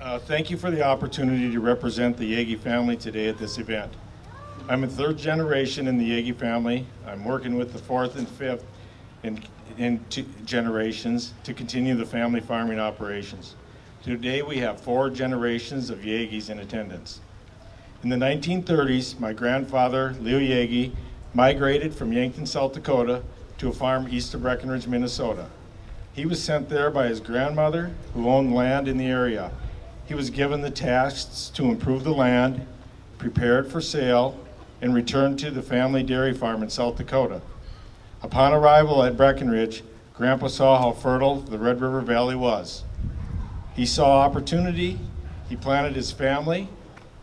Thank you for the opportunity to represent the Yaggie family today at this event. I'm a third generation in the Yaggie family. I'm working with the fourth and fifth in two generations to continue the family farming operations. Today we have 4 generations of Yaggies in attendance. In the 1930s, my grandfather, Leo Yaggie, migrated from Yankton, South Dakota to a farm east of Breckenridge, Minnesota. He was sent there by his grandmother, who owned land in the area. He was given the tasks to improve the land, prepare it for sale, and return to the family dairy farm in South Dakota. Upon arrival at Breckenridge, Grandpa saw how fertile the Red River Valley was. He saw opportunity, he planted his family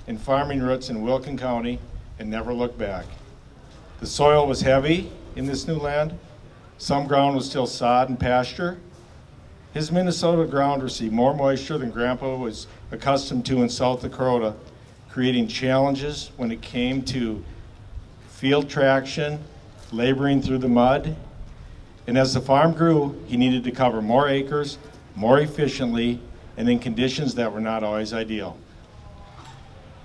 and farming roots in Wilkin County and never looked back. The soil was heavy in this new land. Some ground was still sod and pasture. His Minnesota ground received more moisture than Grandpa was accustomed to in South Dakota, creating challenges when it came to field traction, laboring through the mud. And as the farm grew, he needed to cover more acres, more efficiently, and in conditions that were not always ideal.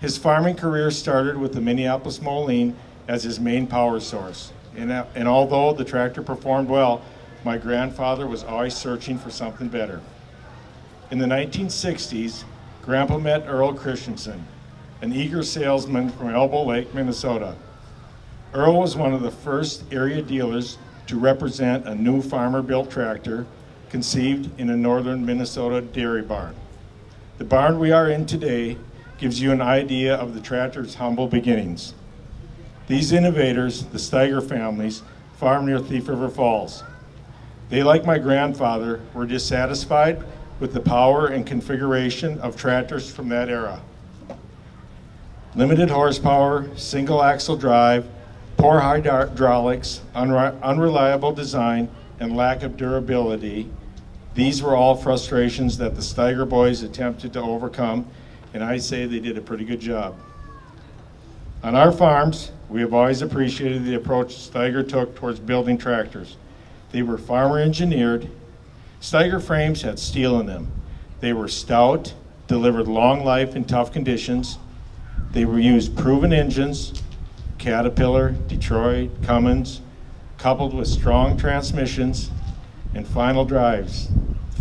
His farming career started with the Minneapolis Moline as his main power source. And although the tractor performed well, my grandfather was always searching for something better. In the 1960s, Grandpa met Earl Christensen, an eager salesman from Elbow Lake, Minnesota. Earl was one of the first area dealers to represent a new farmer-built tractor conceived in a northern Minnesota dairy barn. The barn we are in today gives you an idea of the tractor's humble beginnings. These innovators, the Steiger families, farm near Thief River Falls. They, like my grandfather, were dissatisfied with the power and configuration of tractors from that era. Limited horsepower, single axle drive, poor hydraulics, unreliable design, and lack of durability. These were all frustrations that the Steiger boys attempted to overcome, and I say they did a pretty good job. On our farms, we have always appreciated the approach Steiger took towards building tractors. They were farmer engineered. Steiger frames had steel in them. They were stout, delivered long life in tough conditions. They used proven engines, Caterpillar, Detroit, Cummins, coupled with strong transmissions and final drives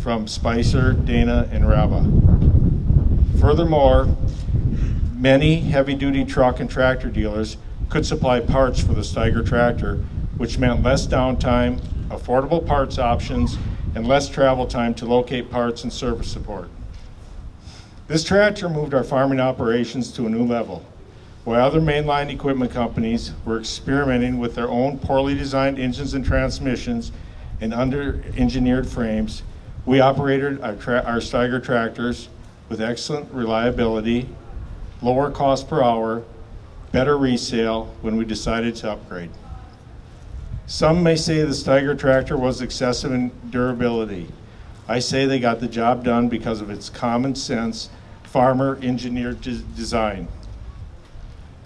from Spicer, Dana, and Rava. Furthermore, many heavy-duty truck and tractor dealers could supply parts for the Steiger tractor, which meant less downtime, affordable parts options, and less travel time to locate parts and service support. This tractor moved our farming operations to a new level. While other mainline equipment companies were experimenting with their own poorly designed engines and transmissions and under-engineered frames, we operated our Steiger tractors with excellent reliability, lower cost per hour, better resale when we decided to upgrade. Some may say the Steiger tractor was excessive in durability. I say they got the job done because of its common sense, farmer-engineered design.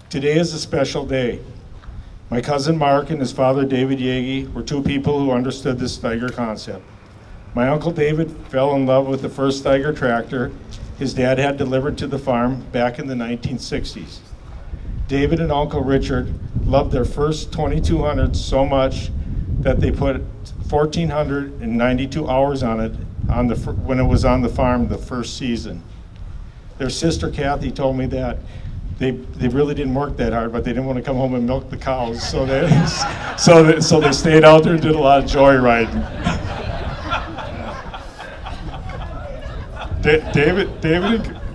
Today is a special day. My cousin Mark and his father David Yaggie were 2 people who understood this Steiger concept. My uncle David fell in love with the first Steiger tractor his dad had delivered to the farm back in the 1960s. David and Uncle Richard loved their first 2200 so much that they put 1,492 hours on it when it was on the farm the first season. Their sister Kathy told me that they really didn't work that hard, but they didn't want to come home and milk the cows, so they stayed out there and did a lot of joyriding.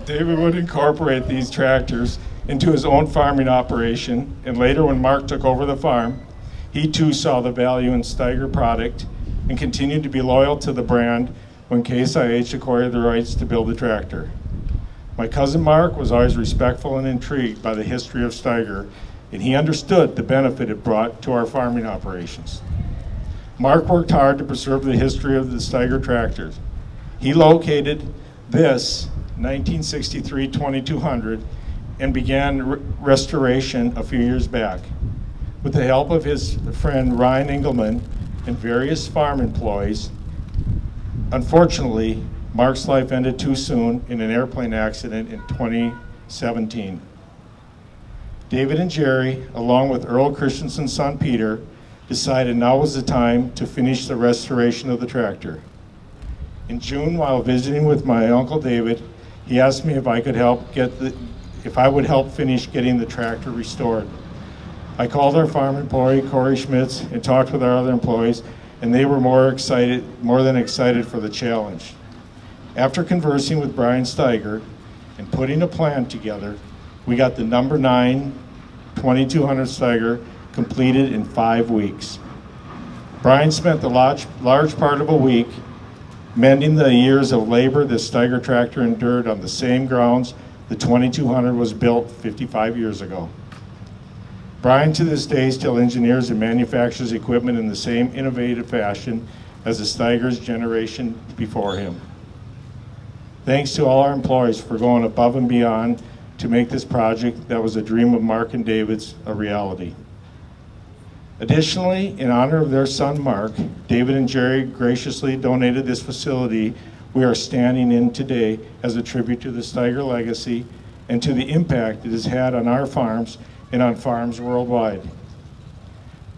David would incorporate these tractors into his own farming operation, and later when Mark took over the farm, he too saw the value in Steiger product and continued to be loyal to the brand when Case IH acquired the rights to build the tractor. My cousin Mark was always respectful and intrigued by the history of Steiger, and he understood the benefit it brought to our farming operations. Mark worked hard to preserve the history of the Steiger tractors. He located this 1963 2200 and began restoration a few years back. With the help of his friend Ryan Engelman and various farm employees, unfortunately, Mark's life ended too soon in an airplane accident in 2017. David and Jerry, along with Earl Christensen's son Peter, decided now was the time to finish the restoration of the tractor. In June, while visiting with my Uncle David, he asked me if I would help finish getting the tractor restored. I called our farm employee, Corey Schmitz, and talked with our other employees, and they were more than excited for the challenge. After conversing with Brian Steiger and putting a plan together, we got the number 9 2200 Steiger completed in 5 weeks. Brian spent the large part of a week mending the years of labor the Steiger tractor endured on the same grounds the 2200 was built 55 years ago. Brian to this day still engineers and manufactures equipment in the same innovative fashion as the Steiger's generation before him. Thanks to all our employees for going above and beyond to make this project that was a dream of Mark and David's a reality. Additionally, in honor of their son Mark, David and Jerry graciously donated this facility we are standing in today as a tribute to the Steiger legacy and to the impact it has had on our farms and on farms worldwide.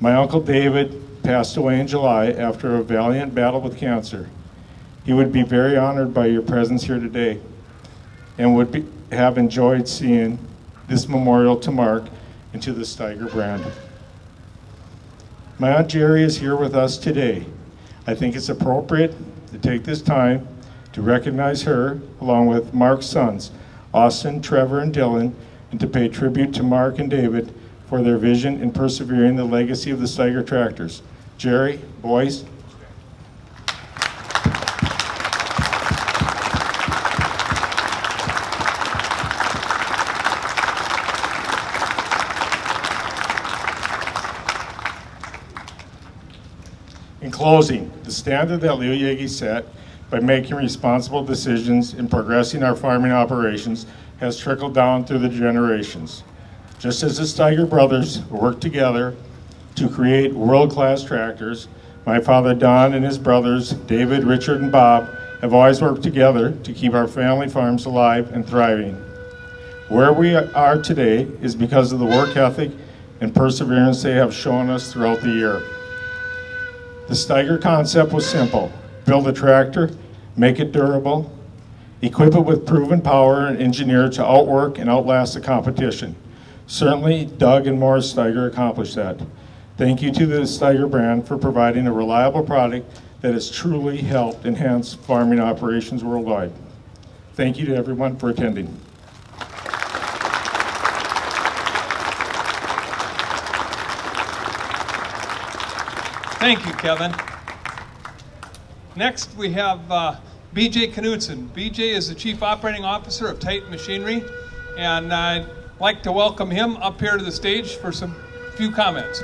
My Uncle David passed away in July after a valiant battle with cancer. He would be very honored by your presence here today and would have enjoyed seeing this memorial to Mark and to the Steiger brand. My Aunt Jerry is here with us today. I think it's appropriate to take this time to recognize her along with Mark's sons, Austin, Trevor, and Dylan, and to pay tribute to Mark and David for their vision in persevering the legacy of the Steiger tractors. Jerry, boys. In closing, the standard that Leo Yaggie set by making responsible decisions in progressing our farming operations has trickled down through the generations. Just as the Steiger brothers worked together to create world-class tractors, my father Don and his brothers, David, Richard, and Bob, have always worked together to keep our family farms alive and thriving. Where we are today is because of the work ethic and perseverance they have shown us throughout the year. The Steiger concept was simple: build a tractor, make it durable, equip it with proven power, and engineer it to outwork and outlast the competition. Certainly, Doug and Morris Steiger accomplished that. Thank you to the Steiger brand for providing a reliable product that has truly helped enhance farming operations worldwide. Thank you to everyone for attending. Thank you, Kevin. Next, we have BJ Knudsen. BJ is the Chief Operating Officer of Titan Machinery, and I'd like to welcome him up here to the stage for some few comments.